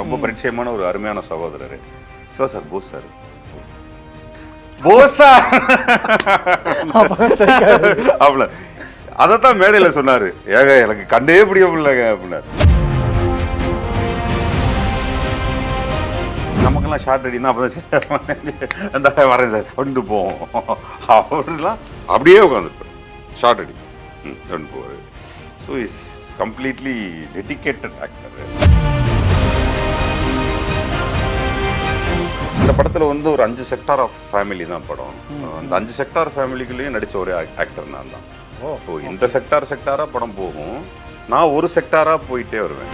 ரொம்ப பரிச்சயமான ஒரு அருமையான சகோதரர். சிவா சார், போஸ் சார், போஸா அவ்வளோ அதைத்தான் மேடையில் சொன்னார். ஏங்க எனக்கு கண்டே பிடிக்க முடியலங்க அப்படின்னாரு. நமக்கெல்லாம் ஷார்ட் அடினா அப்போ வரேன் சார் அப்படின்ட்டு போவோம். அவர்லாம் அப்படியே உட்காந்துருப்பார், ஷார்ட் அடி அப்படின்னு போவார். So is completely dedicated actor. இந்த படத்தில் வந்து ஒரு 5 செக்டார் ஆஃப் ஃபேமிலி தான் படம். அந்த 5 செக்டார் ஃபேமிலிக்குள்ளேயும் நடித்த ஒரே ஆக்டர் நான் தான். ஸோ இந்த செக்டாராக படம் போகும், நான் ஒரு செக்டாராக போயிட்டே வருவேன்.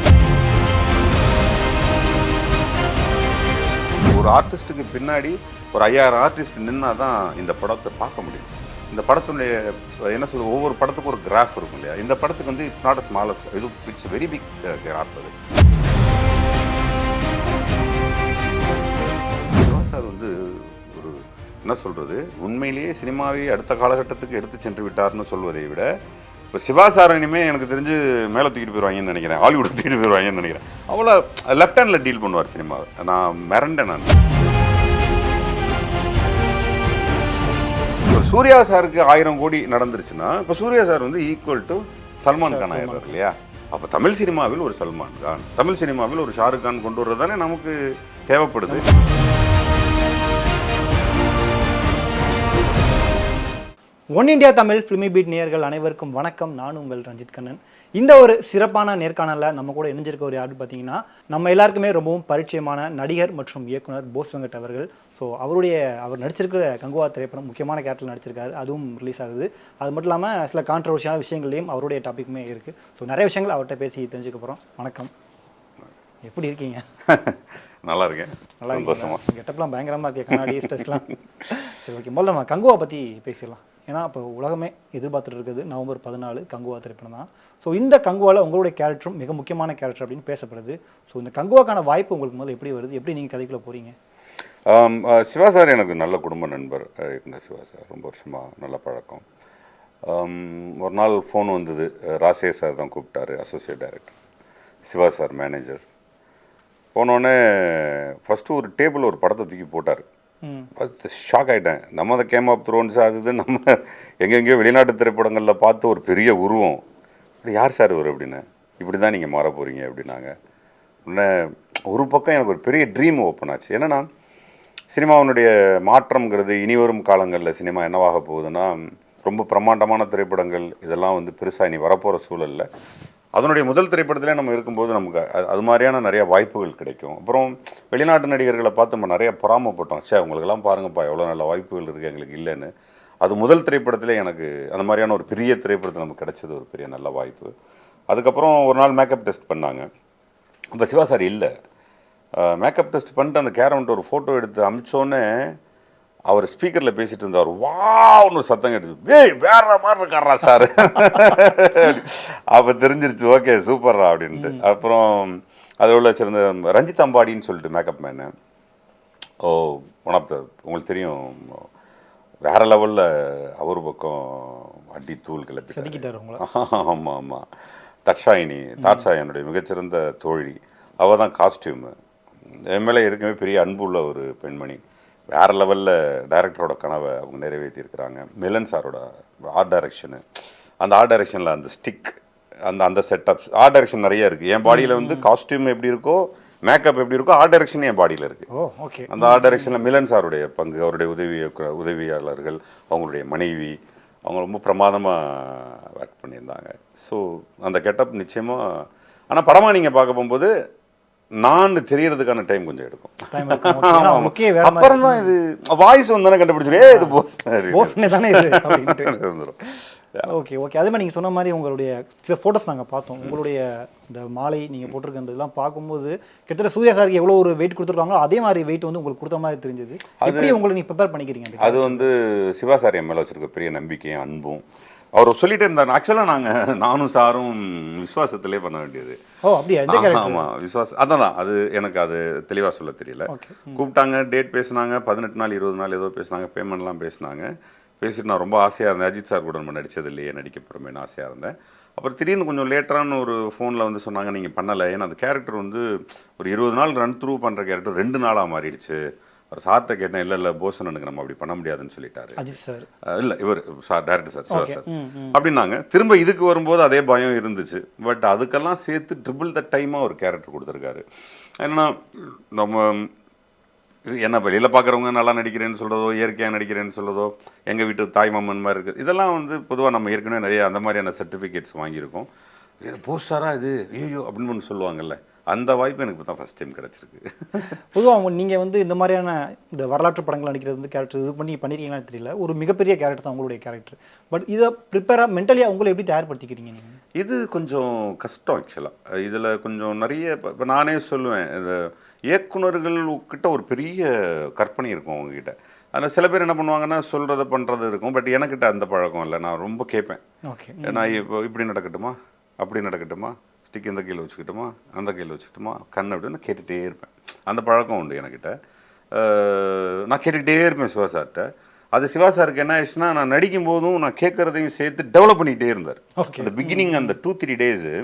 ஒரு ஆர்டிஸ்ட்டுக்கு பின்னாடி ஒரு 5000 ஆர்டிஸ்ட் நின்னா தான் இந்த படத்தை பார்க்க முடியும். இந்த படத்துடைய என்ன சொல்றது, ஒவ்வொரு படத்துக்கும் ஒரு கிராஃப் இருக்கும் இல்லையா. இந்த படத்துக்கு வந்து இட்ஸ் நாட் அ ஸ்மாலஸ்ட், இது இட்ஸ் வெரி பிக் கிராஃப். அது சார் வந்து ஒரு என்ன சொல்கிறது, உண்மையிலேயே சினிமாவை அடுத்த காலகட்டத்துக்கு எடுத்து சென்று விட்டார்னு சொல்வதை விட, இப்போ சிவா சார் இனிமேல் எனக்கு தெரிஞ்சு மேலே தூக்கிட்டு போயிடுவாங்கன்னு நினைக்கிறேன், ஹாலிவுட் தூக்கிட்டு போயிடுவாங்கன்னு நினைக்கிறேன். அவ்வளோ லெஃப்ட் ஹேண்டில் டீல் பண்ணுவார் சினிமாவை. நான் மிரண்டேன். நான் இப்போ சூர்யா சாருக்கு 1000 கோடி நடந்துருச்சுன்னா, இப்போ சூர்யா சார் வந்து ஈக்குவல் டு சல்மான் கான் ஆயிடுறார் இல்லையா. அப்போ தமிழ் சினிமாவில் ஒரு சல்மான் கான், தமிழ் சினிமாவில் ஒரு ஷாருக் கான் கொண்டு வர்றது தானே நமக்கு தேவைப்படுது. One India Tamil Filmibeat நேயர்கள் அனைவருக்கும் வணக்கம். நான் உங்கள் ரஞ்சித் கண்ணன். இந்த ஒரு சிறப்பான நேர்காணலில் நம்ம கூட இணைஞ்சிருக்க ஒரு யாரு பார்த்தீங்கன்னா, நம்ம எல்லாருக்குமே ரொம்பவும் பரிச்சயமான நடிகர் மற்றும் இயக்குனர் போஸ் வெங்கட் அவர்கள். ஸோ அவர் நடிச்சிருக்கிற கங்குவா திரைப்படம் முக்கியமான கேரக்டர் நடிச்சிருக்காரு, அதுவும் ரிலீஸ் ஆகுது. அது மட்டும் இல்லாமல் சில கான்ட்ரவர்ஷியான விஷயங்களையும் அவருடைய டாப்பிக்குமே இருக்குது. ஸோ நிறைய விஷயங்கள் அவர்கிட்ட பேசி தெரிஞ்சுக்க போகிறோம். வணக்கம், எப்படி இருக்கீங்க? நல்லா இருக்கேன், நல்லா சந்தோஷமா. கெட்டப்லாம் பயங்கரமாக இருக்கேன், கண்ணாடி ஸ்டெஸ்லாம். சரி, ஓகே, முதல்ல நம்ம கங்குவா பற்றி பேசிடலாம். ஏன்னா இப்போ உலகமே எதிர்பார்த்துட்டு இருக்குது நவம்பர் 14 கங்குவா திரைப்படம் தான். ஸோ இந்த கங்குவாவில் உங்களுடைய கேரக்டரும் மிக முக்கியமான கேரக்டர் அப்படின்னு பேசப்படுது. ஸோ இந்த கங்குவாக்கான வாய்ப்பு உங்களுக்கு முதல்ல எப்படி வருது, எப்படி நீங்கள் கதைக்குள்ளே போகிறீங்க? சிவா சார் எனக்கு நல்ல குடும்ப நண்பர் இருந்த சிவா சார், ரொம்ப வருஷமாக நல்ல பழக்கம். ஒரு நாள் ஃபோன் வந்தது, ராசே சார் தான் கூப்பிட்டாரு, associate director, Siva sir manager. போனோடனே ஃபஸ்ட்டு ஒரு டேபிள் ஒரு படத்தை தூக்கி போட்டார். ஃபஸ்ட்டு ஷாக் ஆகிட்டேன். நம்ம அந்த கேம் ஆஃப் த்ரோன்ஸ் அது நம்ம எங்கெங்கேயோ வெளிநாட்டு திரைப்படங்களில் பார்த்து ஒரு பெரிய உருவம், இப்படி யார் சார் இவர் அப்படின்னு, இப்படி தான் நீங்கள் மாற போகிறீங்க அப்படின்னாங்க. உடனே ஒரு பக்கம் எனக்கு ஒரு பெரிய ட்ரீம் ஓப்பன் ஆச்சு. என்னென்னா, சினிமாவினுடைய மாற்றம்ங்கிறது இனி வரும் காலங்களில் சினிமா என்னவாக போகுதுன்னா, ரொம்ப பிரம்மாண்டமான திரைப்படங்கள் இதெல்லாம் வந்து பெருசாக இனி வரப்போகிற சூழலில் அதனுடைய முதல் திரைப்படத்திலே நம்ம இருக்கும்போது நமக்கு அது மாதிரியான நிறைய வாய்ப்புகள் கிடைக்கும். அப்புறம் வெளிநாட்டு நடிகர்களை பார்த்து நம்ம நிறைய பொறாமப்பட்டோம், சே உங்களுக்கெல்லாம் பாருங்கப்பா எவ்வளோ நல்ல வாய்ப்புகள் இருக்குது எங்களுக்கு இல்லைன்னு. அது முதல் திரைப்படத்திலே எனக்கு அந்த மாதிரியான ஒரு பெரிய திரைப்படத்தில் நமக்கு கிடைச்சது ஒரு பெரிய நல்ல வாய்ப்பு. அதுக்கப்புறம் ஒரு நாள் மேக்கப் டெஸ்ட் பண்ணாங்க. இப்போ சிவா சார் இல்லை, மேக்கப் டெஸ்ட் பண்ணிட்டு அந்த கேரவன்ட்டு ஒரு ஃபோட்டோ எடுத்து அமிச்சோன்னே அவர் ஸ்பீக்கரில் பேசிகிட்டு இருந்தார். வான்னு ஒரு சத்தம் கேட்டுச்சு, ஏய் வேற மாதிரி இருக்காரா சார். அப்போ தெரிஞ்சிருச்சு, ஓகே சூப்பர்ரா அப்படின்ட்டு. அப்புறம் அதில் உள்ள சிறந்த ரஞ்சித் அம்பாடின்னு சொல்லிட்டு makeup man, one of the உங்களுக்கு தெரியும், வேறு லெவலில் அவர் பக்கம் அடி தூள் கிளப்பிட்டார். ஆமாம் ஆமாம். தாட்சாயினுடைய மிகச்சிறந்த தோழி, அவள் தான் காஸ்டியூமு. என் மேலே ஏற்கனவே பெரிய அன்பு உள்ள ஒரு பெண்மணி, வேறு லெவலில் டைரக்டரோட கனவை அவங்க நிறைவேற்றியிருக்கிறாங்க. மிலன் சாரோட ஆர்ட் டைரக்ஷனு, அந்த ஆர்ட் டைரக்ஷனில் அந்த ஸ்டிக், அந்த செட்டப்ஸ், ஆர்ட் டைரக்ஷன் நிறைய இருக்குது. என் பாடியில் வந்து காஸ்டியூம் எப்படி இருக்கோ, மேக்கப் எப்படி இருக்கோ, ஆர்ட் டைரக்ஷன் என் பாடியில் இருக்குது. அந்த ஆர்ட் டைரக்ஷனில் மிலன் சாருடைய பங்கு, அவருடைய உதவியாளர்கள், அவங்களுடைய மனைவி, அவங்க ரொம்ப பிரமாதமாக ஒர்க் பண்ணியிருந்தாங்க. ஸோ அந்த கெட்டப் நிச்சயமாக, ஆனால் படமாக நீங்கள் பார்க்க போகும்போது நான் தெரியறதுக்கான டைம் கொஞ்சம் எடுக்கும். அப்புறம் தான் இது வாய்ஸ் வந்தானே கண்டுபிடிச்சிரு, இது போஸ்னே தானே வந்துடும். Okay okay. அதே மாதிரி நீங்கள் சொன்ன மாதிரி உங்களுடைய சில ஃபோட்டோஸ் நாங்கள் பார்த்தோம். உங்களுடைய இந்த மாலை நீங்கள் போட்டிருக்கிறதெல்லாம் பார்க்கும்போது கிட்டத்தட்ட சூர்யா சாருக்கு எவ்வளோ ஒரு வெயிட் கொடுத்துருக்காங்களோ அதே மாதிரி வெயிட் வந்து உங்களுக்கு கொடுத்த மாதிரி தெரிஞ்சது. எப்படி உங்களை நீங்கள் ப்ரிப்பேர் பண்ணிக்கிறீங்க? அது வந்து சிவா சார் என் மேலே வச்சிருக்க பெரிய நம்பிக்கையும் அன்பும். அவர் சொல்லிட்டே இருந்தார். ஆக்சுவலாக நானும் சாரும் விசுவாசத்திலே பண்ண வேண்டியது. அப்படியா? ஆமாம், விசுவாசம். அதான் அது எனக்கு அது தெளிவாக சொல்ல தெரியல. கூப்பிட்டாங்க, டேட் பேசினாங்க, 18 நாள் 20 நாள் ஏதோ பேசினாங்க, பேமெண்ட்லாம் பேசினாங்க. பேசிட்டு நான் ரொம்ப ஆசையாக இருந்தேன். அஜித் சார் கூட நம்ம நடித்தது இல்லையே, நடிக்க போகிறோமேனு ஆசையாக இருந்தேன். அப்புறம் திடீர்னு கொஞ்சம் லேட்டரான ஒரு ஃபோனில் வந்து சொன்னாங்க நீங்கள் பண்ணலை, ஏன்னா அந்த கேரக்டர் வந்து ஒரு 20 நாள் ரன் த்ரூ பண்ணுற கேரக்டர் 2 நாளாக மாறிடுச்சு. ஒரு சார்கிட்ட கேட்டேன், இல்லை போசனனுக்கு நம்ம அப்படி பண்ண முடியாதுன்னு சொல்லிட்டாரு. அஜித் சார் இல்லை இவர் sir director sir Siva sir ம் ம் அப்படின்னாங்க. திரும்ப இதுக்கு வரும்போது அதே பயம் இருந்துச்சு. பட் அதுக்கெல்லாம் சேர்த்து ட்ரிபிள் த டைமாக ஒரு கேரக்டர் கொடுத்துருக்காரு. என்னன்னா நம்ம என்ன வெளியில் பார்க்குறவங்க நல்லா நடிக்கிறேன்னு சொல்கிறதோ, இயற்கையாக நடிக்கிறேன்னு சொல்கிறதோ, எங்கள் வீட்டு தாய் மாமன் மாதிரி இருக்குது, இதெல்லாம் வந்து பொதுவாக நம்ம ஏற்கனவே நிறைய அந்த மாதிரியான சர்டிஃபிகேட்ஸ் வாங்கியிருக்கோம். இது போஸ்டாரா இது ஐயோ அப்படின்னு ஒன்று சொல்லுவாங்கல்ல, அந்த வாய்ப்பு எனக்கு இப்போ தான் ஃபஸ்ட் டைம் கிடச்சிருக்கு. பொதுவாக நீங்கள் வந்து இந்த மாதிரியான இந்த வரலாற்று படங்கள் நடிக்கிறது வந்து கேரக்டர் இது பண்ணியிருக்கீங்களான்னு தெரியல, ஒரு மிகப்பெரிய கேரக்டர் தான் உங்களுடைய கேரக்டர். பட் இதை ப்ரிப்பேராக மென்டலியாக உங்களை எப்படி தயார்படுத்திக்கிறீங்க நீங்கள்? இது கொஞ்சம் கஷ்டம் ஆக்சுவலாக. இதில் கொஞ்சம் நிறைய இப்போ நானே சொல்லுவேன், இந்த இயக்குனர்கள் கிட்ட ஒரு பெரிய கற்பனை இருக்கும் அவங்கக்கிட்ட. அதில் சில பேர் என்ன பண்ணுவாங்கன்னா சொல்கிறத பண்ணுறது இருக்கும். பட் எனக்கிட்ட அந்த பழக்கம் இல்லை. நான் ரொம்ப கேட்பேன். ஓகே, நான் இப்போ இப்படி நடக்கட்டுமா, அப்படி நடக்கட்டுமா, ஸ்டிக் இந்த கையில் வச்சுக்கிட்டுமா, அந்த கையில் வச்சுக்கிட்டுமா, கண் அப்படின்னு கேட்டுகிட்டே இருப்பேன். அந்த பழக்கம் உண்டு என்கிட்ட. நான் கேட்டுக்கிட்டே இருப்பேன் சிவா சார்கிட்ட. அது சிவா சாருக்கு என்ன ஆயிடுச்சுன்னா, நான் நடிக்கும் போதும் நான் கேட்குறதையும் சேர்த்து டெவலப் பண்ணிக்கிட்டே இருந்தார். அந்த பிகினிங் அந்த 2-3 டேஸு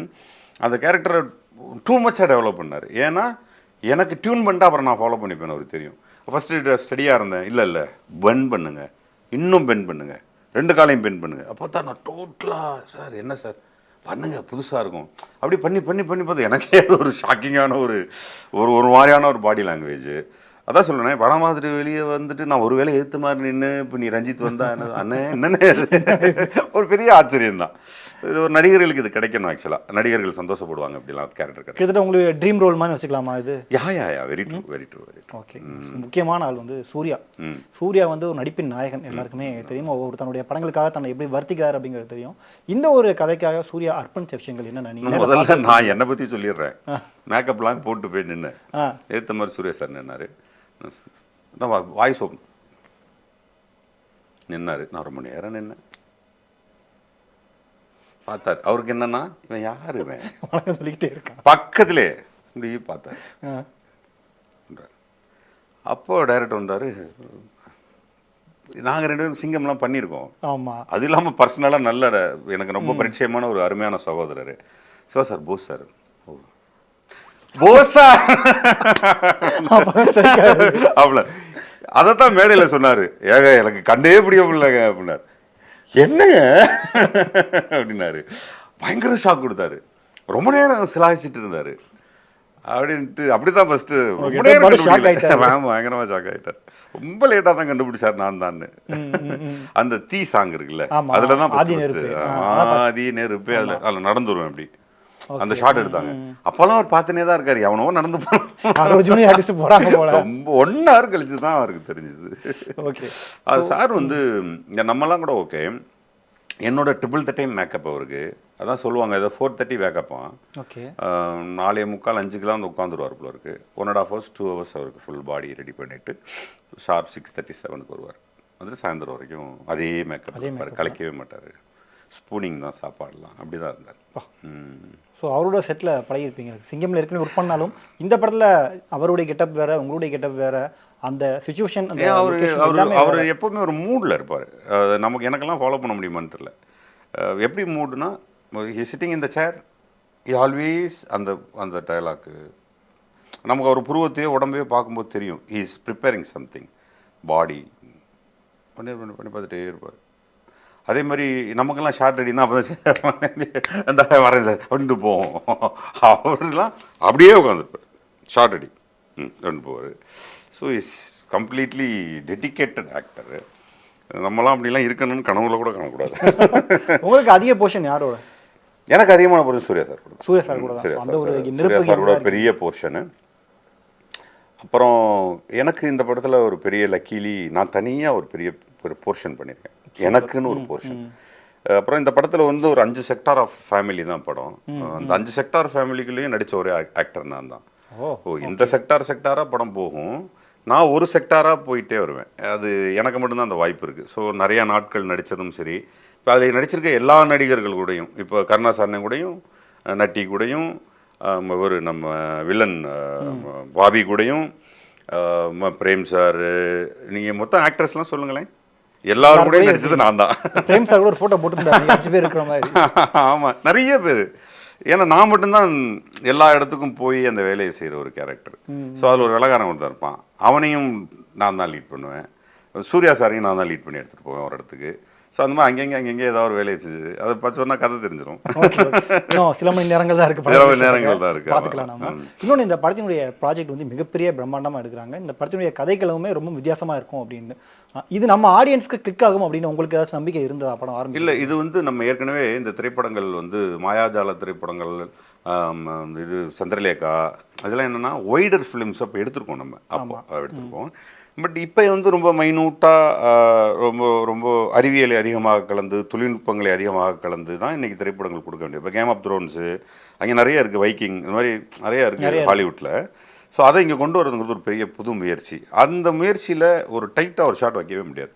அந்த கேரக்டரை டூ மச்சாக டெவலப் பண்ணார். ஏன்னா எனக்கு டியூன் பண்ணிட்டு அப்புறம் நான் ஃபாலோ பண்ணிப்பேன், அவருக்கு தெரியும். ஃபஸ்ட்டு ஸ்டடியாக இருந்தேன், இல்லை பெண்ட் பண்ணுங்க, இன்னும் பெண்ட் பண்ணுங்க, 2 காலையும் பெண்ட் பண்ணுங்க. அப்போ தான் நான் டோட்டலாக சார் என்ன சார் பண்ணுங்க புதுசாக இருக்கும் அப்படி பண்ணி பண்ணி பண்ணி பார்த்து எனக்கே ஒரு ஷாக்கிங்கான ஒரு ஒரு மாதிரியான ஒரு பாடி லாங்குவேஜ். அதான் சொல்லுவேன், படம் மாதிரி வெளியே வந்துட்டு நான் ஒரு வேளை எதிர்த்து மாதிரி நின்று இப்போ நீ ரஞ்சித் வந்தா என்ன அண்ணே என்னன்னு ஒரு பெரிய ஆச்சரியம் தான். இது ஒரு நடிகர்களுக்கு இது கிடைக்கணும் ஆக்சுவலாக. நடிகர்கள் சந்தோஷப்படுவாங்க இப்படிலாம் கேரக்டர் கிடைக்கும். கிட்டத்தட்ட உங்களுக்கு ட்ரீம் ரோல் மாதிரி வச்சுக்கலாமா இது? Yeah very true very true very true. Okay, முக்கியமான ஆள் வந்து சூர்யா. சூர்யா வந்து ஒரு நடிப்பின் நாயகன், எல்லாருக்குமே தெரியும். ஒவ்வொரு தன்னுடைய படங்களுக்காக தன்னை எப்படி வர்த்திக்கிறார் அப்படிங்கிறது தெரியும். இந்த ஒரு கதைக்காக சூர்யா அர்ப்பணிச்ச விஷயங்கள் என்ன நினைக்கிறீங்க? முதல்ல நான் என்னை பற்றி சொல்லிடுறேன். மேக்கப்லாம் போட்டு போய் நின்று ஏற்ற மாதிரி சூர்யா சார் நின்னாரு. நான் வாய்ஸ் ஓப்பன் நின்னாரு. நான் ரொம்ப நேரம் நின்னேன். பார்த்தாரு. அவருக்கு என்னன்னா இவன் யாரு இவன் வணக்கம் சொல்லிக்கிட்டே இருக்கான். பக்கத்திலே இப்படி பார்த்தாரு. அப்போ டைரக்டர் வந்தாரு. நாங்கள் 2 பேரும் சிங்கம்லாம் பண்ணியிருக்கோம். ஆமாம், அது இல்லாமல் பர்சனலாக நல்ல எனக்கு ரொம்ப பரிச்சயமான ஒரு அருமையான சகோதரர் சிவா சார். போஸ் சார் போஸா அவ்வளோ அதைத்தான் மேடையில் சொன்னார். ஏங்க எனக்கு கண்டே பிடிக்க முடியலங்க அப்படின்னாரு. என்னங்க அப்படின்னாரு. பயங்கர ஷாக் கொடுத்தாரு. ரொம்ப நேரம் சிலாகிச்சிட்டு இருந்தாரு அப்படின்ட்டு. அப்படிதான் ஃபர்ஸ்ட் ரொம்ப நேரம் பயங்கரமா ஷாக் ஆகிட்டார். ரொம்ப லேட்டாக தான் கண்டுபிடிச்சார் நான் தான். அந்த தீ சாங் இருக்குல்ல, அதில் தான் ஆதி நெருப்பு அதில் நடந்து வருவேன் அப்படி அந்த ஷாட் எடுத்தாங்க. அப்பெல்லாம் அவர் பார்த்துனே தான் இருக்காரு. எவனோ நடந்து போறாங்க. ரொம்ப 1 hour கழிச்சு தான் அவருக்கு தெரிஞ்சது. அது சார் வந்து நம்மலாம் கூட ஓகே. என்னோட ட்ரிபிள் த டைம் மேக்கப் அவருக்கு. அதான் சொல்லுவாங்க, ஏதோ 4:30 மேக்கப்பான். 4:45 5 வந்து உட்காந்துருவார் போல இருக்கு. 1.5 hours 2 hours அவருக்கு ஃபுல் பாடி ரெடி பண்ணிட்டு ஷார்ப் 6:37 வருவார். வந்து சாயந்தரம் வரைக்கும் அதே மேக்கப் கலைக்கவே மாட்டார். ஸ்பூனிங் தான் சாப்பாடுலாம், அப்படி தான் இருந்தார். ஸோ அவரோட செட்டில் பழகிருப்பீங்க. சிங்கம்ல ஏற்கனவே ஒர்க் பண்ணாலும் இந்த படத்தில் அவருடைய கெட்டப் வேற, உங்களுடைய கெட்டப் வேற, அந்த சுச்சுவேஷன் அவர் எப்போவுமே ஒரு மூடில் இருப்பார். நமக்கு எனக்கெல்லாம் ஃபாலோ பண்ண முடியுமான்னு தெரியல. எப்படி மூடுனா, சிட்டிங் இந்த சேர் ஆல்வேஸ் அந்த அந்த டயலாக்கு நமக்கு அவர் புருவத்தையோ உடம்பையோ பார்க்கும்போது தெரியும். He is preparing something. பாடி பண்ணி பண்ணி பார்த்துட்டே இருப்பார். அதே மாதிரி நமக்கெல்லாம் ஷார்ட் அடினா அப்போ அந்த வரேன் சார் அப்படின்ட்டு போவோம். அவரெலாம் அப்படியே உட்காந்துருப்பார், ஷார்ட் அடி ரெண்டு போவார். So is completely dedicated actor. நம்மளாம் அப்படிலாம் இருக்கணும்னு கனவுல கூட காணக்கூடாது. உங்களுக்கு அதிக போர்ஷன் யாரோட? எனக்கு அதிகமான போர்ஷன் சூர்யா சார் கூட. சூர்யா சார் கூட சூர்யா சார் கூட பெரிய போர்ஷனு. அப்புறம் எனக்கு இந்த படத்தில் ஒரு பெரிய லக்கீலி நான் தனியாக ஒரு பெரிய ஒரு போர்ஷன் பண்ணியிருக்கேன், எனக்குன்னு ஒரு போர்ஷன். அப்புறம் இந்த படத்தில் வந்து ஒரு 5 செக்டார் ஆஃப் ஃபேமிலி தான் படம். அந்த 5 செக்டார் ஃபேமிலிக்குள்ளேயும் நடித்த ஒரே ஆக்டர் நான் தான். இந்த செக்டாராக படம் போகும், நான் ஒரு செக்டாராக போயிட்டே வருவேன். அது எனக்கு மட்டும்தான் அந்த வாய்ப்பு இருக்குது. ஸோ நிறையா நாட்கள் நடித்ததும் சரி, இப்போ அதில் நடிச்சிருக்க எல்லா நடிகர்கள் கூடயும், இப்போ கருணாசாரன் கூடயும், நட்டி கூடயும், ஒரு நம்ம வில்லன் பாபி கூடயும், பிரேம் சார், நீங்கள் மொத்தம் ஆக்டர்ஸ்லாம் சொல்லுங்களேன். எல்லாரும் கூட நடிச்சது நான் தான். பிரேம் சார் கூட ஒரு ஃபோட்டோ போட்டுருந்தாரு 5 பேர் இருக்கிற மாதிரி. ஆமாம், நிறைய பேர். ஏன்னா நான் மட்டும்தான் எல்லா இடத்துக்கும் போய் அந்த வேலையை செய்கிற ஒரு கேரக்டர். ஸோ அதில் ஒரு வெள்ளக்காரன் ஒருத்தன் இருப்பான், அவனையும் நான் தான் லீட் பண்ணுவேன். சூர்யா சாரையும் நான் தான் லீட் பண்ணி எடுத்துகிட்டு போவேன் ஒரு இடத்துக்கு. ஸோ அந்த மாதிரி அங்கங்கே ஏதாவது ஒரு வேலையை செஞ்சு அதை பார்த்து சொன்னால் கதை தெரிஞ்சிடும். இன்னும் சில மணி நேரங்கள் தான் இருக்குது, சில மணி நேரங்கள் தான் இருக்குது, பார்த்துக்கலாம் நம்ம. இன்னொன்று, இந்த படத்தினுடைய ப்ராஜெக்ட் வந்து மிகப்பெரிய பிரம்மாண்டமாக எடுக்கிறாங்க. இந்த படத்தினுடைய கதைகளுமே ரொம்ப வித்தியாசமாக இருக்கும் அப்படின்னு. இது நம்ம ஆடியன்ஸ்க்கு கிளிக் ஆகும் அப்படின்னு உங்களுக்கு ஏதாச்சும் நம்பிக்கை இருந்ததா படம் ஆரம்பிக்கும்? இல்லை, இது வந்து நம்ம ஏற்கனவே இந்த திரைப்படங்கள் வந்து மாயாஜால திரைப்படங்கள், இது சந்திரலேகா, அதெல்லாம் என்னென்னா ஒய்டர் ஃபிலிம்ஸ் அப்போ எடுத்திருக்கோம், நம்ம அப்போ எடுத்திருக்கோம். பட் இப்போ வந்து ரொம்ப மைனூட்டாக ரொம்ப ரொம்ப அறிவியலை அதிகமாக கலந்து தொழில்நுட்பங்களை அதிகமாக கலந்து தான் இன்றைக்கி திரைப்படங்கள் கொடுக்க வேண்டியது. இப்போ கேம் ஆஃப் த்ரோன்ஸு அங்கே நிறைய இருக்குது, வைக்கிங், இந்த மாதிரி நிறையா இருக்குது ஹாலிவுட்டில். ஸோ அதை இங்கே கொண்டு வரதுங்கிறது ஒரு பெரிய புது முயற்சி. அந்த முயற்சியில் ஒரு டைட்டாக ஒரு ஷாட் வைக்கவே முடியாது.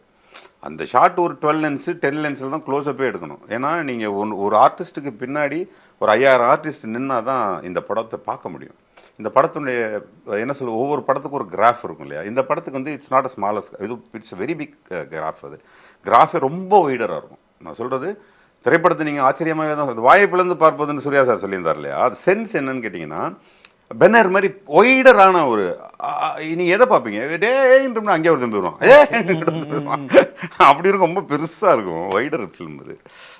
அந்த ஷாட் ஒரு 12 லென்ஸு 10 லென்ஸில் தான் க்ளோஸ்அப்பே எடுக்கணும். ஏன்னா நீங்கள் ஒரு ஆர்டிஸ்ட்டுக்கு பின்னாடி ஒரு 5000 ஆர்டிஸ்ட் நின்னா தான் இந்த படத்தை பார்க்க முடியும். இந்த படத்துடைய என்ன சொல்ல, ஒவ்வொரு படத்துக்கும் ஒரு கிராஃப் இருக்கும் இல்லையா. இந்த படத்துக்கு வந்து இட்ஸ் நாட் அ ஸ்மாலஸ்ட், இது இட்ஸ் வெரி பிக் கிராஃப். அது கிராஃபே ரொம்ப ஒய்டராக இருக்கும். நான் சொல்கிறது திரைப்படத்தை நீங்கள் ஆச்சரியமாகவே தான் வாய்ப்பிலேருந்து பார்ப்பதுன்னு சூர்யா சார் சொல்லியிருந்தார் இல்லையா. அது சென்ஸ் என்னன்னு கேட்டிங்கன்னா, பென்னர் மாதிரி ஒய்டரான ஒரு நீங்கள் எதை பார்ப்பீங்க, டேன்னு அங்கே ஒருத்தன் போயிடுவான், அப்படி இருக்கும். ரொம்ப பெருசாக இருக்கும், ஒய்டர் ஃபிலிம் இது,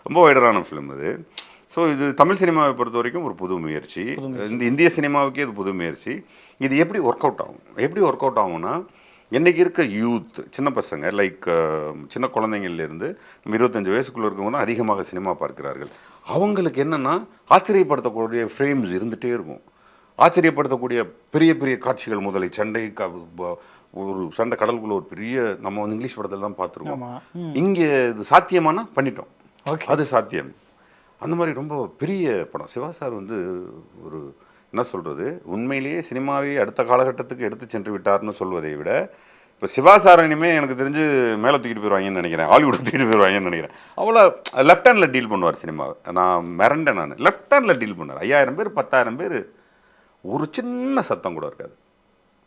ரொம்ப ஒய்டரான ஃபிலிம் இது. ஸோ இது தமிழ் சினிமாவை பொறுத்த வரைக்கும் ஒரு புது முயற்சி. இந்த இந்திய சினிமாவுக்கே இது புது முயற்சி. இது எப்படி ஒர்க் அவுட் ஆகும்? எப்படி ஒர்க் அவுட் ஆகும்னா, இன்றைக்கி இருக்க யூத், சின்ன பசங்க, லைக் சின்ன குழந்தைங்கள்லேருந்து 25 வயசுக்குள்ளே இருக்கவங்க தான் அதிகமாக சினிமா பார்க்கிறார்கள். அவங்களுக்கு என்னென்னா ஆச்சரியப்படுத்தக்கூடிய ஃப்ரேம்ஸ் இருந்துகிட்டே இருக்கும். ஆச்சரியப்படுத்தக்கூடிய பெரிய பெரிய காட்சிகள், முதலை சண்டை, ஒரு சண்டை கடலுக்குள்ள ஒரு பெரிய, நம்ம வந்து இங்கிலீஷ் படத்தில் தான் பார்த்துருக்கோம். இங்கே இது சாத்தியமானா பண்ணிட்டோம், அது சாத்தியம். அந்த மாதிரி ரொம்ப பெரிய படம். சிவா சார் வந்து ஒரு என்ன சொல்கிறது, உண்மையிலேயே சினிமாவே அடுத்த காலகட்டத்துக்கு எடுத்து சென்று விட்டார்னு சொல்வதை விட, இப்போ சிவா சார் இனிமேல் எனக்கு தெரிஞ்சு மேலே தூக்கிட்டு போயிடுவாங்கன்னு நினைக்கிறேன், ஹாலிவுட் தூக்கிட்டு போயிடுவாங்கன்னு நினைக்கிறேன். அவ்வளோ லெஃப்ட் ஹேண்டில் டீல் பண்ணுவார் சினிமாவை. நான் மிரண்டேன், நான் லெஃப்ட் ஹேண்டில் டீல் பண்ணார். 5000 பேர் 10,000 பேர், ஒரு சின்ன சத்தம் கூட இருக்காது.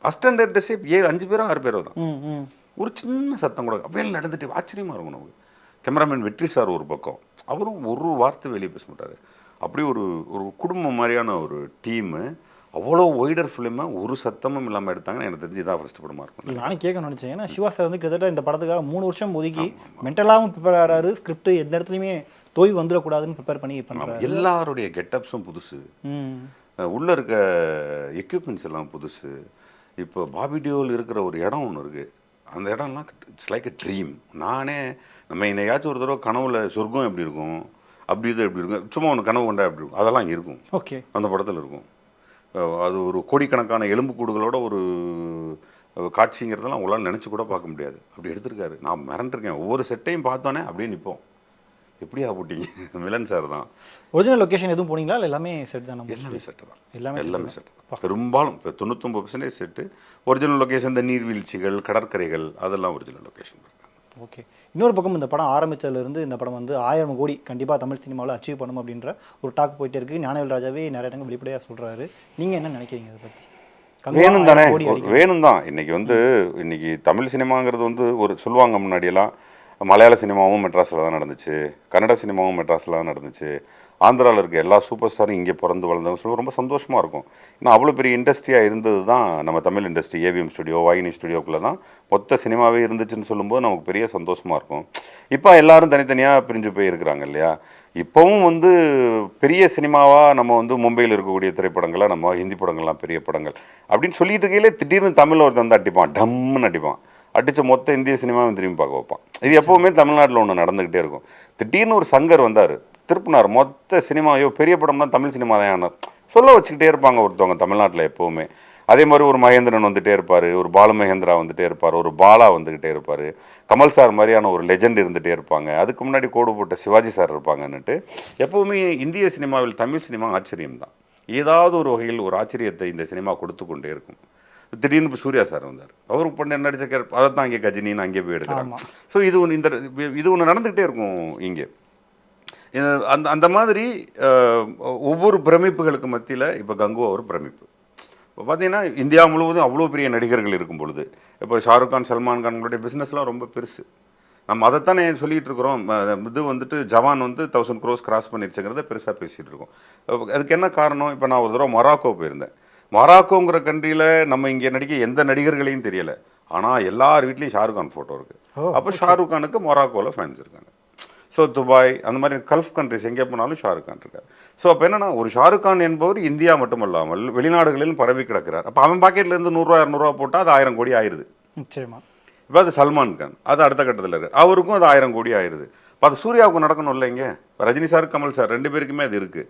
அஸ்டண்டர்ட் டெஸ்ஸே 5 பேரோ 6 பேரோ தான், ஒரு சின்ன சத்தம் கூட அப்படியே நடந்துட்டு ஆச்சரியமாக இருக்கும் நமக்கு. கேமராமேன் வெற்றி சார் ஒரு பக்கம், அவரும் ஒரு வார்த்தை வெளியே பேச மாட்டார். அப்படி ஒரு குடும்பம் மாதிரியான ஒரு டீமு. அவ்வளோ ஒய்டர் ஃபிலிமாக ஒரு சத்தமும் இல்லாமல் எடுத்தாங்கன்னு எனக்கு தெரிஞ்சு தான் ஃபஸ்ட்டு படமாக இருக்கும். நானும் கேட்க நினச்சேன். ஏன்னா சிவா சார் வந்து கிட்டத்தட்ட இந்த படத்துக்காக 3 வருஷம் ஒதுக்கி மென்டலாகவும் ப்ரிப்பேர் ஆகிறாரு. ஸ்கிரிப்ட் எந்த இடத்துலையுமே தொய்வு வந்துடக்கூடாதுன்னு ப்ரிப்பேர் பண்ணி பண்ணுறாரு. எல்லாருடைய கெட்டப்ஸும் புதுசு, உள்ளே இருக்க எக்யூப்மெண்ட்ஸ் எல்லாம் புதுசு. இப்போ பாபி டியோல் இருக்கிற ஒரு இடம் ஒன்று இருக்குது, அந்த இடம்லாம் இட்ஸ் லைக் எ ட்ரீம். நானே நம்ம என்னையாச்சும் ஒரு தடவை கனவுல சொர்க்கம் எப்படி இருக்கும், அப்படி இது எப்படி இருக்கும், சும்மா ஒன்று கனவு கொண்டா எப்படி இருக்கும், அதெல்லாம் இருக்கும். ஓகே, அந்த படத்தில் இருக்கும். அது ஒரு கோடிக்கணக்கான எலும்புக்கூடுகளோட ஒரு காட்சிங்கிறதெல்லாம் உங்களால் நினச்சி கூட பார்க்க முடியாது. அப்படி எடுத்திருக்காரு. நான் மிரண்டிருக்கேன். ஒவ்வொரு செட்டையும் பார்த்தோன்னே அப்படியே நிற்போம், எப்படியா போட்டிங்க. மிலன் சார் தான். ஒரிஜினல் லொக்கேஷன் எதுவும் போனீங்களா? எல்லாமே செட் தான்? எல்லாமே செட்டு தான், எல்லாமே செட்டு தான். பெரும்பாலும் இப்போ 99% செட்டு. ஒரிஜினல் லொக்கேஷன், இந்த நீர்வீழ்ச்சிகள், கடற்கரைகள், அதெல்லாம் ஒரிஜினல் லொக்கேஷன். ஓகே. இன்னொரு பக்கம் இந்த படம் ஆரம்பித்ததுலேருந்து இந்த படம் வந்து 1000 கோடி கண்டிப்பாக தமிழ் சினிமாவில் அச்சீவ் பண்ணணும் அப்படின்ற ஒரு டாக் போயிட்டே இருக்குது. ஞானவேல் ராஜாவே நிறைய இடங்கள் வெளிப்படையாக சொல்கிறாரு. நீங்கள் என்ன நினைக்கிறீங்க அதை பற்றி? வேணும் தானே, வேணும் தான். இன்னைக்கு தமிழ் சினிமாங்கிறது வந்து ஒரு சொல்லுவாங்க, முன்னாடியெல்லாம் மலையாள சினிமாவும் மெட்ராஸில் தான் நடந்துச்சு, கன்னட சினிமாவும் மெட்ராஸில் தான் நடந்துச்சு, ஆந்திராவில் இருக்க எல்லா சூப்பர் ஸ்டாரும் இங்கே பிறந்து வளர்ந்தவங்க சொல்லி ரொம்ப சந்தோஷமாக இருக்கும். ஏன்னா அவ்வளோ பெரிய இண்டஸ்ட்ரியாக இருந்தது தான் நம்ம Tamil industry. AVM studio, Vahini ஸ்டுடியோக்குள்ளே தான் மொத்த சினிமாவே இருந்துச்சுன்னு சொல்லும்போது நமக்கு பெரிய சந்தோஷமாக இருக்கும். இப்போ எல்லாரும் தனித்தனியாக பிரிஞ்சு போயிருக்கிறாங்க இல்லையா. இப்போவும் வந்து பெரிய சினிமாவாக நம்ம வந்து மும்பையில் இருக்கக்கூடிய திரைப்படங்களை, நம்ம ஹிந்தி படங்கள்லாம் பெரிய படங்கள் அப்படின்னு சொல்லிட்டு இருக்கையிலே திடீர்னு தமிழ் ஒருத்தன் வந்து அடிப்பான், டம்முன்னு அடிப்பான், அடித்த மொத்த இந்திய சினிமாவை திரும்பி பார்க்க வைப்பான். இது எப்போவுமே தமிழ்நாட்டில் ஒன்று நடந்துக்கிட்டே இருக்கும். திடீர்னு ஒரு சங்கர் வந்தார், திருப்பினார் மொத்த சினிமாவையோ, பெரிய படம்னா தமிழ் சினிமா தான் ஆனார் சொல்ல வச்சுக்கிட்டே இருப்பாங்க ஒருத்தவங்க தமிழ்நாட்டில் எப்போவுமே. அதே மாதிரி ஒரு மகேந்திரன் வந்துகிட்டே இருப்பார், ஒரு பாலு மகேந்திரா வந்துகிட்டே இருப்பார், ஒரு பாலா வந்துக்கிட்டே இருப்பார், கமல் சார் மாதிரியான ஒரு லெஜெண்ட் இருந்துகிட்டே இருப்பாங்க, அதுக்கு முன்னாடி கோடு போட்ட சிவாஜி சார் இருப்பாங்கன்னுட்டு. எப்போவுமே இந்திய சினிமாவில் தமிழ் சினிமா ஆச்சரியம் தான். ஏதாவது ஒரு வகையில் ஒரு ஆச்சரியத்தை இந்த சினிமா கொடுத்து கொண்டே இருக்கும். திடீர்னு இப்போ சூர்யா சார் வந்தார், அவருக்கு பண்ண நடிச்ச அதை தான் இங்கே கஜினின்னு அங்கே போய் எடுக்கிறாங்க. ஸோ இது ஒன்று நடந்துக்கிட்டே இருக்கும் இங்கே. அந்த மாதிரி ஒவ்வொரு பிரமிப்புகளுக்கு மத்தியில் இப்போ கங்குவா ஒரு பிரமிப்பு. இப்போ பார்த்தீங்கன்னா இந்தியா முழுவதும் அவ்வளோ பெரிய நடிகர்கள் இருக்கும் பொழுது, இப்போ ஷாருக் கான், சல்மான் கான்களுடைய பிஸ்னஸ்லாம் ரொம்ப பெருசு. நம்ம அதைத்தானே சொல்லிட்டு இருக்கிறோம். இது வந்துட்டு ஜவான் வந்து 1000 crores கிராஸ் பண்ணிருச்சுங்கிறத பெருசாக பேசிகிட்டு இருக்கோம். அதுக்கு என்ன காரணம்? இப்போ நான் ஒரு தடவை மொராக்கோ போயிருந்தேன். மொராக்கோங்கிற கண்ட்ரியில் நம்ம இங்கே நடிக்க எந்த நடிகர்களையும் தெரியல. ஆனால் எல்லார் வீட்லேயும் ஷாருக் கான் ஃபோட்டோ இருக்குது. அப்போ ஷாருக் கானுக்கு மொராக்கோவில் ஃபேன்ஸ் இருக்காங்க. ஸோ துபாய் அந்த மாதிரி கல்ஃப் கண்ட்ரிஸ் எங்கே போனாலும் ஷாருக் கான் இருக்கார். ஸோ அப்போ என்னன்னா, ஒரு ஷாருக் கான் என்பவர் இந்தியா மட்டுமல்லாமல் வெளிநாடுகளிலும் பரவி கிடக்கிறார். அப்போ அவன் பாக்கெட்லேருந்து 100 200 போட்டால் அது 1000 கோடி ஆயிடுது. நிச்சயமா. இப்போ அது சல்மான் கான், அது அடுத்த கட்டத்தில் இருக்குது, அவருக்கும் அது 1000 கோடி ஆயிடுது. இப்போ அது சூர்யாவுக்கு நடக்கணும் இல்லைங்க. ரஜினி சார், கமல் சார் 2 பேருக்குமே அது இருக்குது.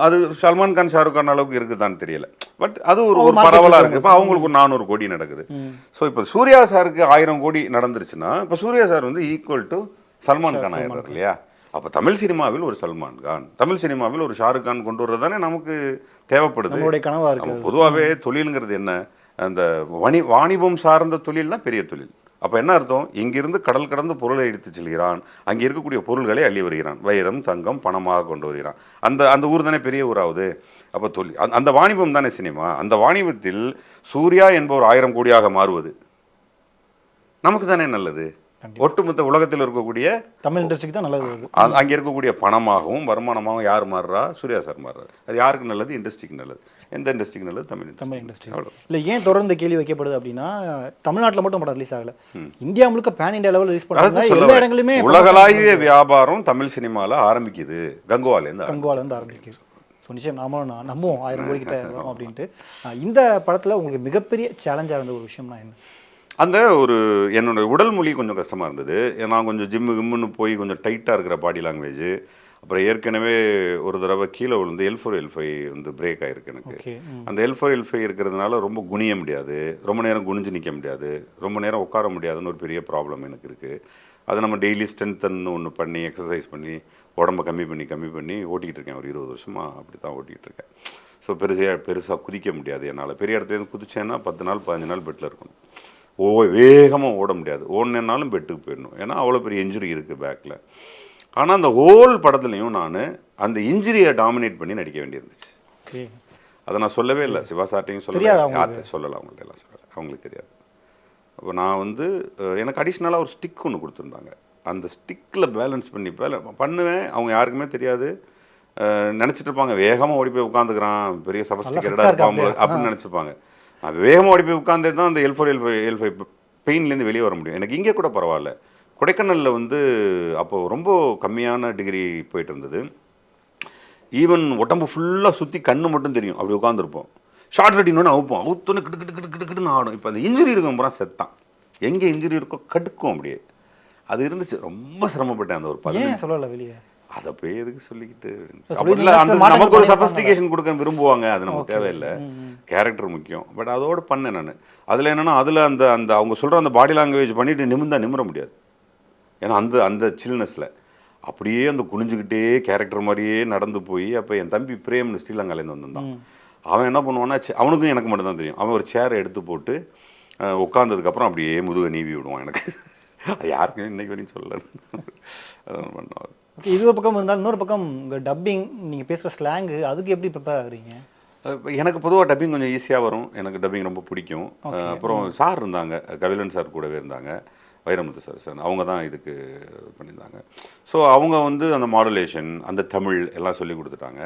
அது சல்மான் கான் ஷாருக் கான் அளவுக்கு இருக்குதான்னு தெரியல. பட் அது ஒரு பரவலாக இருக்குது. இப்போ அவங்களுக்கு ஒரு 400 கோடி நடக்குது. ஸோ இப்போ சூர்யா சாருக்கு 1000 கோடி நடந்துருச்சுன்னா இப்போ சூர்யா சார் வந்து ஈக்குவல் டு சல்மான் கான் ஆயிடுறாரு இல்லையா. அப்போ தமிழ் சினிமாவில் ஒரு சல்மான் கான், தமிழ் சினிமாவில் ஒரு ஷாருக் கான் கொண்டு வர்றது தானே நமக்கு தேவைப்படுது. பொதுவாகவே தொழிலுங்கிறது என்ன, அந்த வாணிபம் சார்ந்த தொழில் தான் பெரிய தொழில். அப்போ என்ன அர்த்தம்? இங்கிருந்து கடல் கடந்து பொருளை எடுத்து செல்கிறான், அங்கே இருக்கக்கூடிய பொருள்களை அள்ளி வருகிறான், வைரம் தங்கம் பணமாக கொண்டு வருகிறான். அந்த ஊர் தானே பெரிய ஊராகுது. அப்போ தொழில் அந்த வாணிபம் தானே சினிமா. அந்த வாணிபத்தில் சூர்யா என்பவர் 1000 கோடியாக மாறுவது நமக்கு தானே நல்லது. ஒட்டுமொத்த உலகத்தில் இருக்கக்கூடிய தமிழ் இண்டஸ்ட்ரிக்கு தான் நல்லது. அங்கே இருக்கக்கூடிய பணமாகவும் வருமானமாகவும் யார் மாறுறா? சூர்யா சார் மாறுறாரு. அது யாருக்கு நல்லது? இண்டஸ்ட்ரிக்கு நல்லது. எந்த இண்டஸ்ட்ரிக்கு நல்லது? தமிழ் இண்டஸ்ட்ரி. இல்லை, ஏன் தொடர்ந்து கேள்வி வைக்கப்படுது அப்படின்னா, தமிழ்நாட்டில் மட்டும் படம் ரிலீஸ் ஆகல, இந்தியா முழுக்க பேன் இந்தியா லெவலில் ரிலீஸ் பண்ணுறாங்க. எல்லா இடங்களுமே உலகளாவிய வியாபாரம் தமிழ் சினிமாவில் ஆரம்பிக்குது. கங்குவாலேருந்து ஆரம்பிக்குது. ஸோ நிச்சயம் நாமளும் நம்புவோம் 1000 கோடி கிட்ட வரும் அப்படின்ட்டு. இந்த படத்தில் உங்களுக்கு மிகப்பெரிய சேலஞ்சாக இருந்த ஒரு விஷயம்னா என்ன? அந்த என்னோட உடல் மொழி கொஞ்சம் கஷ்டமாக இருந்தது. நான் கொஞ்சம் கிம்முன்னு போய் கொஞ்சம் டைட்டாக இருக்கிற பாடி லாங்குவேஜ். அப்புறம் ஏற்கனவே ஒரு தடவை கீழே விழுந்து L4 L5 வந்து பிரேக் ஆகிருக்கு எனக்கு. அந்த L4 L5 இருக்கிறதுனால ரொம்ப குனிய முடியாது, ரொம்ப நேரம் குனிஞ்சு நிற்க முடியாது, ரொம்ப நேரம் உட்கார முடியாதுன்னு ஒரு பெரிய ப்ராப்ளம் எனக்கு இருக்குது. அதை நம்ம டெய்லி ஸ்ட்ரென்த்ன்னு ஒன்று பண்ணி எக்ஸசைஸ் பண்ணி உடம்பை கம்மி பண்ணி ஓட்டிகிட்டு இருக்கேன். ஒரு 20 வருஷமாக அப்படி தான் ஓட்டிகிட்டு இருக்கேன். ஸோ பெருசாக குதிக்க முடியாது என்னால். பெரிய இடத்துலேருந்து குதிச்சேன்னா 10 நாள் 15 நாள் பெட்டில் இருக்கணும். வேகமாக ஓட முடியாது. ஓடினாலும் பெட்டுக்கு போயிடணும். ஏன்னா அவ்வளோ பெரிய இன்ஜுரி இருக்குது பேக்கில். ஆனால் அந்த ஹோல் படத்துலையும் நான் அந்த இன்ஜுரியை டாமினேட் பண்ணி நடிக்க வேண்டியிருந்துச்சு. அதை நான் சொல்லவே இல்லை. சிவா சார்ட்டையும் சொல்லலை, யார்கிட்ட சொல்லலை, அவங்கள்ட்ட எல்லாம் சொல்லலை, அவங்களுக்கு தெரியாது. அப்போ நான் வந்து எனக்கு அடிஷ்னலாக ஒரு ஸ்டிக் ஒன்று கொடுத்துருந்தாங்க. அந்த ஸ்டிக்கில் பேலன்ஸ் பண்ணி பண்ணுவேன். அவங்க யாருக்குமே தெரியாது. நினச்சிட்டு இருப்பாங்க வேகமாக ஓடி போய் உட்காந்துக்கிறான், பெரிய சபஸ்டிகேட்டடாக இருப்பாங்க அப்படின்னு நினச்சிப்பாங்க. நான் வேகமாக ஓடி போய் உட்காந்தே தான் அந்த L4 L5 பெயின்லேருந்து வெளியே வர முடியும். எனக்கு இங்கே கூட பரவாயில்ல. கொடைக்கானலில் வந்து அப்போது ரொம்ப கம்மியான டிகிரி போயிட்டு இருந்தது. ஈவன் உடம்பு ஃபுல்லாக சுற்றி கண்ணு மட்டும் தெரியும். அப்படி உட்காந்துருப்போம். ஷார்ட் ரெட்டின்னு அவுத்தோன்னு கிட்டுன்னு ஆடும். இப்போ அந்த இன்ஜுரி இருக்கும் அப்புறம் செத்தான். எங்கே இன்ஜுரி இருக்கோ கடுக்கும் அப்படியே. அது இருந்துச்சு. ரொம்ப சிரமப்பட்டேன் அந்த ஒரு 15 சொல்லலை வெளியே. அதை போய் எதுக்கு சொல்லிக்கிட்டு நமக்கு ஒரு சஃபஸ்டிகேஷன் கொடுக்க விரும்புவாங்க. அது நமக்கு தேவையில்லை. கேரக்டர் முக்கியம். பட் அதோடு பண்ணேன் நான். அதில் என்னென்னா அதில் அந்த அந்த அவங்க சொல்கிற அந்த பாடி லாங்குவேஜ் பண்ணிட்டு நிமிர முடியாது. ஏன்னா அந்த சில்னஸில் அப்படியே அந்த குனிஞ்சுக்கிட்டே கேரக்டர் மாதிரியே நடந்து போய் அப்போ என் தம்பி பிரேம்னு ஸ்ரீலங்காலேருந்து வந்திருந்தான். அவன் என்ன பண்ணுவான்னா, அவனுக்கும் எனக்கு மட்டும் தான் தெரியும். அவன் ஒரு சேரை எடுத்து போட்டு உட்காந்ததுக்கப்புறம் அப்படியே முதுகை நீவி விடுவான். எனக்கு அது யாருக்கும் இன்னைக்கு வரையும் சொல்லலை. அதெல்லாம் பண்ணுவாங்க. இது ஒரு பக்கம் இருந்தாலும் இன்னொரு பக்கம் உங்கள் டப்பிங், நீங்கள் பேசுகிற ஸ்லாங்கு, அதுக்கு எப்படி ப்ரிப்பேர் ஆகுறீங்க? எனக்கு பொதுவாக டப்பிங் கொஞ்சம் ஈஸியாக வரும். எனக்கு டப்பிங் ரொம்ப பிடிக்கும். அப்புறம் சார் இருந்தாங்க, கபிலன் சார் கூடவே இருந்தாங்க, வைரமுத்து சார் அவங்க தான் இதுக்கு பண்ணியிருந்தாங்க. ஸோ அவங்க வந்து அந்த மாடுலேஷன், அந்த தமிழ் எல்லாம் சொல்லி கொடுத்துட்டாங்க.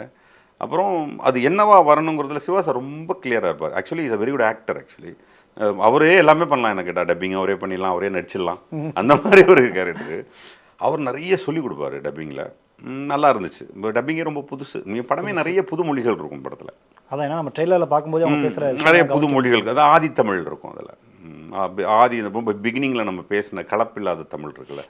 அப்புறம் அது என்னவா வரணுங்கிறதுல சிவா சார் ரொம்ப கிளியராக இருப்பார். Actually is a very good actor. Actually அவரே எல்லாமே பண்ணலாம். எனக்கு கேட்டால் டப்பிங் அவரே பண்ணிடலாம், அவரே நடிச்சிடலாம், அந்த மாதிரி ஒரு கேரக்டர். அவர் நிறைய சொல்லிக் கொடுப்பாரு டப்பிங்கில். நல்லா இருந்துச்சு. டப்பிங்கே ரொம்ப புதுசு. நீங்கள் படமே நிறைய புது மொழிகள் இருக்கும் படத்தில். அதான் ஏன்னா நம்ம ட்ரெய்லரில் பார்க்கும்போது அவங்க பேசுகிற நிறைய புது மொழிகள். அதாவது ஆதி தமிழ் இருக்கும் அதில். ஆதி ரொம்ப பிகினிங்கில் நம்ம பேசின கலப்பில்லாத தமிழ் இருக்குல்ல,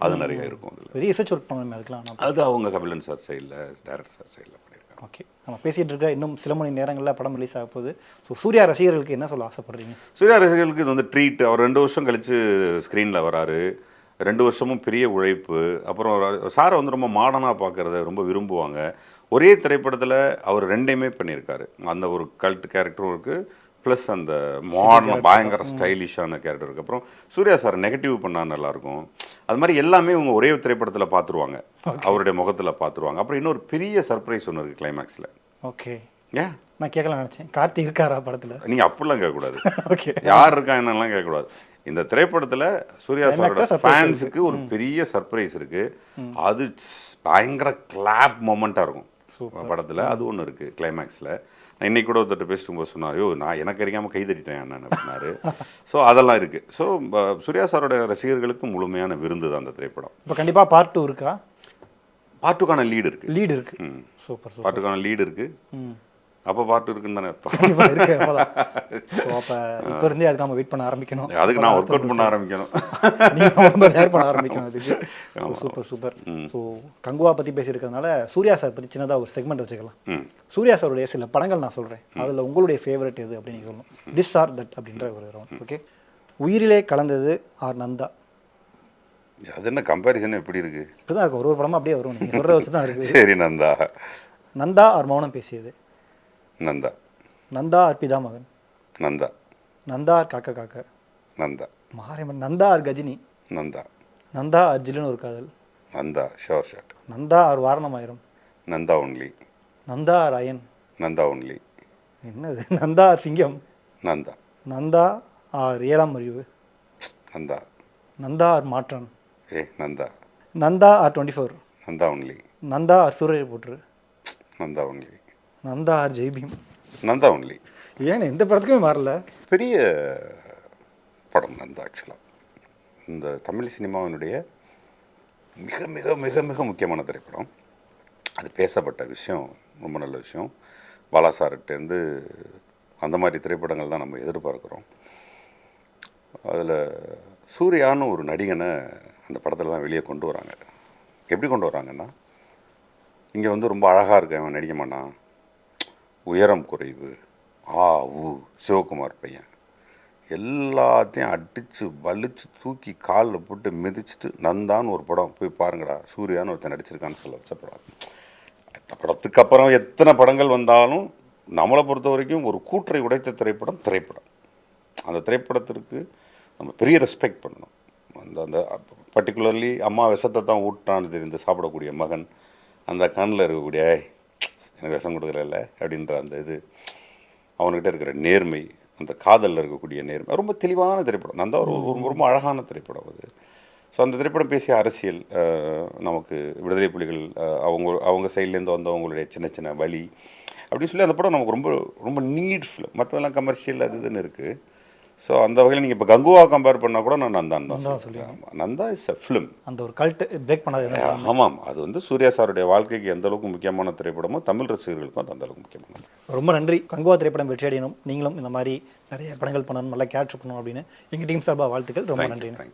அது நிறைய இருக்கும் அதில். பெரிய ரிசர்ச் ஒர்க் பண்ணணும் அதுக்கெலாம். அது அவங்க கபிலன் சார் சைடில், டைரக்டர் சார் சைடில் பண்ணியிருக்காங்க. ஓகே, நம்ம பேசிகிட்டு இருக்க இன்னும் சில மணி நேரங்களில் படம் ரிலீஸ் ஆக போகுது. ஸோ சூர்யா ரசிகர்களுக்கு என்ன சொல்ல ஆசைப்படுறீங்க? சூர்யா ரசிகர்களுக்கு இது வந்து ட்ரீட். அவர் 2 வருஷம் கழித்து ஸ்க்ரீனில் வராரு. 2 வருஷமும் பெரிய உழைப்பு. அப்புறம் சாரை வந்து ரொம்ப மாடர்னாக பார்க்குறத ரொம்ப விரும்புவாங்க. ஒரே திரைப்படத்தில் அவர் 2யுமே பண்ணியிருக்காரு. அந்த ஒரு கல்ட் கேரக்டரும் இருக்குது, ப்ளஸ் அந்த மாடர்ன் பயங்கர ஸ்டைலிஷான கேரக்டர் இருக்குது. அப்புறம் சூர்யா சார் நெகட்டிவ் பண்ணால் நல்லாயிருக்கும். அது மாதிரி எல்லாமே இவங்க ஒரே திரைப்படத்தில் பார்த்துருவாங்க, அவருடைய முகத்தில் பார்த்துருவாங்க. அப்புறம் இன்னொரு பெரிய சர்ப்ரைஸ் ஒன்று இருக்குது கிளைமேக்ஸில். ஓகே, ஏன் நான் கேட்கலாம் நினச்சேன், கார்த்திக் இருக்காரா படத்தில்? நீங்கள் அப்படிலாம் கேட்கக்கூடாது. ஓகே, யார் இருக்கா என்னெல்லாம் கேட்கக்கூடாது. இந்த திரைப்படத்தில் சூர்யா Climax-ல சாரோட surprise ஃபேன்ஸுக்கு ஒரு பெரிய சர்ப்ரைஸ் இருக்குது. அது பயங்கர கிளாப் மொமெண்ட்டாக இருக்கும் படத்தில். அது ஒன்று இருக்குது கிளைமேக்ஸில். நான் இன்னைக்கு கூட ஒருத்தர் பேசும்போது சொன்னார், ஐயோ நான் எனக்கு அறியாமல் கை தட்டிட்டேன் அண்ணன் அப்படின்னாரு. ஸோ அதெல்லாம் இருக்குது. ஸோ சூர்யா சாரோட ரசிகர்களுக்கு முழுமையான விருந்து தான் அந்த திரைப்படம். இப்போ கண்டிப்பாக பார்ட் 2 இருக்கா? பாட்டுக்கான லீடு இருக்குது. லீடு இருக்கு. Super super. பாட்டுக்கான லீடு இருக்குது. அப்போ பாட்டு இருக்குன்னு தானே அர்த்தம். கண்டிப்பாக இருக்கு. அப்போ இப்போ இருந்தே அதுக்கு நம்ம வெயிட் பண்ண ஆரம்பிக்கணும். அதுக்கு நான் ஒர்க் அவுட் பண்ண ஆரம்பிக்கணும். நீங்கள் ரொம்ப தயார் பண்ண ஆரம்பிக்கணும் அதுக்கு. Super super. ஸோ கங்குவா பற்றி பேசியிருக்கிறதுனால சூர்யா சார் பற்றி சின்னதாக ஒரு செக்மெண்ட் வச்சுக்கலாம். சூர்யா சாருடைய சில படங்கள் நான் சொல்கிறேன், அதில் உங்களுடைய ஃபேவரட் எது அப்படின்னு சொல்லணும். திஸ் ஆர் தட் அப்படின்ற ஒரு ரவுண்ட். ஓகே. உயிரிலே கலந்தது ஆர் நந்தா. அது என்ன கம்பேரிசன் எப்படி இருக்கு? இப்படி தான் இருக்கும், ஒரு படமும் அப்படியே வரும். நீங்கள் சொல்கிறத வச்சு தான் இருக்குது. சரி, நந்தா. நந்தா ஆர் மௌனம் பேசியது. நந்தா. நந்தா ஆர் பிதா மகன். Nanda. Nanda or Kaakha Kaakha. Nanda. Mariamman. Nanda or Ghajini. Nanda. Nanda or Sillunu Oru Kadhal. Nanda sure shot. Nanda or Vaaranam Aayiram. Nanda only. Nanda or Ayan. Nanda only. என்னது? நந்தா ஆர் சிங்கம். நந்தா. நந்தா ஆர் 7ஆம் அறிவு. Nanda. Nanda or Maattrraan. Nanda. Nanda or 24. Nanda only. Nanda or Soorarai Pottru. Nanda only. Nanda or Jai Bhim. Nanda only. ஏன் எந்த படத்துக்குமே மாறல? பெரிய படம் நந்தா. ஆக்சுவலாக இந்த தமிழ் சினிமாவினுடைய மிக மிக மிக மிக முக்கியமான திரைப்படம். அது பேசப்பட்ட விஷயம் ரொம்ப நல்ல விஷயம். பாலா சார்கிட்டேருந்து அந்த மாதிரி திரைப்படங்கள் தான் நம்ம எதிர்பார்க்குறோம். அதில் சூர்யான்னு ஒரு நடிகனை அந்த படத்தில் தான் வெளியே கொண்டு வராங்க. எப்படி கொண்டு வராங்கன்னா, இங்கே வந்து ரொம்ப அழகாக இருக்க அவன் நடிக்க மாட்டான், உயரம் குறைவு, சிவகுமார் பையன், எல்லாத்தையும் அடித்து வலிச்சு தூக்கி காலில் போட்டு மிதிச்சுட்டு நந்தான்னு ஒரு படம் போய் பாருங்கடா சூர்யான்னு ஒருத்தன் நடிச்சிருக்கான்னு சொல்ல வச்ச படம். இந்த படத்துக்கு அப்புறம் எத்தனை படங்கள் வந்தாலும் நம்மளை பொறுத்த வரைக்கும் ஒரு கூற்றை உடைத்த திரைப்படம். அந்த திரைப்படத்திற்கு நம்ம பெரிய ரெஸ்பெக்ட் பண்ணணும். அந்த பர்டிகுலர்லி அம்மா விஷத்தை தான் ஊட்டான்னு தெரிந்து சாப்பிடக்கூடிய மகன், அந்த கண்ணில் இருக்கக்கூடிய எனக்கு விஷம் கொடுக்கல அப்படின்ற அந்த இது, அவன்கிட்ட இருக்கிற நேர்மை, அந்த காதலில் இருக்கக்கூடிய நேர்மை, ரொம்ப தெளிவான திரைப்படம். அந்த ஒரு ரொம்ப அழகான திரைப்படம் அது. ஸோ அந்த திரைப்படம் பேசிய அரசியல், நமக்கு விடுதலை புலிகள் அவங்க சைட்லேருந்து வந்தவங்களுடைய சின்ன சின்ன வழி அப்படின்னு சொல்லி அந்த படம் நமக்கு ரொம்ப ரொம்ப நீட்ஃபுல். மற்றதெல்லாம் கமர்ஷியல் அது இதுன்னு இருக்குது. ஸோ அந்த வகையில் நீங்கள் இப்போ கங்குவா கம்பேர் பண்ணால் கூட நான் நந்தான் தான் சொல்லுவேன். Nanda is a film. அந்த ஒரு கல்ட் பிரேக் பண்ணாது. ஆமாம், அது வந்து சூர்யா சாருடைய வாழ்க்கைக்கு எந்த அளவுக்கு முக்கியமான திரைப்படமோ தமிழ் ரசிகர்களுக்கும் அது அந்த அளவுக்கு முக்கியமானது. ரொம்ப நன்றி. கங்குவா திரைப்படம் வெற்றி அடையணும், நீங்களும் இந்த மாதிரி நிறைய படங்கள் பண்ணணும், நல்லா கேட்ச் பண்ணணும் அப்படின்னு எங்கள் டீம் சார்பாக வாழ்த்துக்கள். ரொம்ப நன்றி. தேங்க்யூ.